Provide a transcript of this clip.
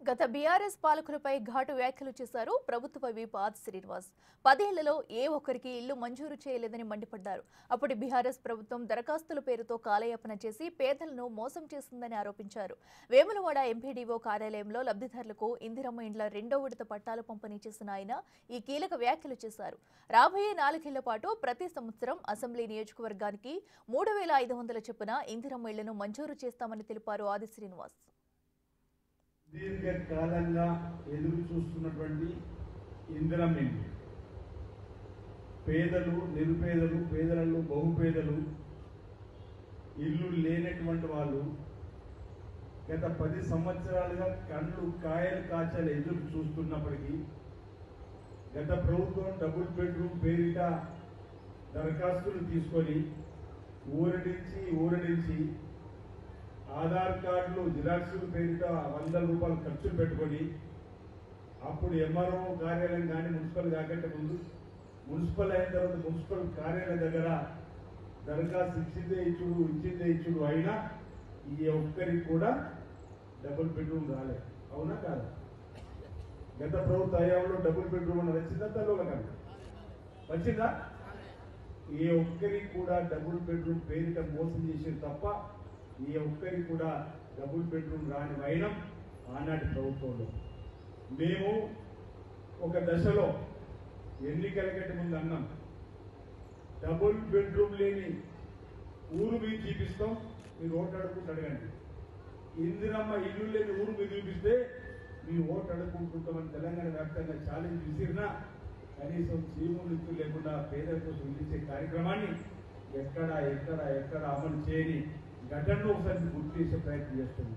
గత బీఆర్ఎస్ పాలకులపై ఘాటు వ్యాఖ్యలు చేశారు ప్రభుత్వ విప్ ఆది శ్రీనివాస్. 10 ఏళ్లలో ఏ ఒక్కరికి ఇల్లు మంజూరు చేయలేదని మండిపడ్డారు. అప్పటి బీఆర్ఎస్ ప్రభుత్వం దరఖాస్తుల పేరుతో కాలయాపన చేసి పేదలను మోసం చేసిందని ఆరోపించారు. వేములవాడ ఎంపీడీఓ కార్యాలయంలో లబ్ధిదారులకు ఇందిరమ్మ ఇండ్ల రెండో విడత పట్టాలు పంపిణీ చేసిన ఆయన ఈ కీలక వ్యాఖ్యలు చేశారు. రాబోయే 4 ఏళ్ల పాటు ప్రతి సంవత్సరం అసెంబ్లీ నియోజకవర్గానికి 3500 చొప్పున ఇందిరమ్మ ఇళ్లను మంజూరు చేస్తామని తెలిపారు ఆది శ్రీనివాస్. దీర్ఘకాలంగా ఎదురు చూస్తున్నటువంటి ఇందిరమ్మ ఇండ్లు పేదలు, నిరుపేదలు, పేదలలో బహుపేదలు, ఇల్లు లేనటువంటి వాళ్ళు గత 10 సంవత్సరాలుగా కళ్ళు కాయలు కాచాలు ఎదురు చూస్తున్నప్పటికీ గత ప్రభుత్వం డబుల్ బెడ్రూమ్ పేరిట దరఖాస్తులు తీసుకొని ఊరడించి ఆధార్ కార్డులు జిరాక్సుల పేరిట 100 రూపాయలు ఖర్చులు పెట్టుకొని అప్పుడు ఎంఆర్ఓ కార్యాలయం కానీ మున్సిపల్ కాకంటే ముందు మున్సిపల్ అయిన తర్వాత మున్సిపల్ కార్యాలయం దగ్గర దరఖాస్తు ఇచ్చిందే ఇచ్చుడు అయినా ఈ ఒక్కరికి కూడా డబుల్ బెడ్రూమ్ రాలేదు. అవునా కాదా? గత ప్రభుత్వ హయాంలో డబుల్ బెడ్రూమ్ అని వచ్చిందా? తల్లోగా వచ్చిందా? ఏ ఒక్కరికి కూడా డబుల్ బెడ్రూమ్ పేరిట మోసం చేసేది తప్ప ఈ ఒక్కరికి కూడా డబుల్ బెడ్రూమ్ రాని వైనం ఆనాటి ప్రభుత్వంలో. మేము ఒక దశలో ఎన్నికల కంటే ముందు అన్నాం, డబుల్ బెడ్రూమ్ లేని ఊరు మీరు చూపిస్తాం, మీరు ఓటు అడుగుకుంటూ అడగండి. ఇందిరమ్మ ఇల్లు లేని ఊరు మీరు చూపిస్తే మీ ఓటు అడుగుకుంటుంటామని తెలంగాణ వ్యాప్తంగా ఛాలెంజ్ విసిరినా కనీసం చీములు లేకుండా పేదల కోసం ఇచ్చే కార్యక్రమాన్ని ఎక్కడ అమలు చేయని ఘటనలో ఒకసారి గుర్తు చేసే ప్రయత్నం చేస్తుంది.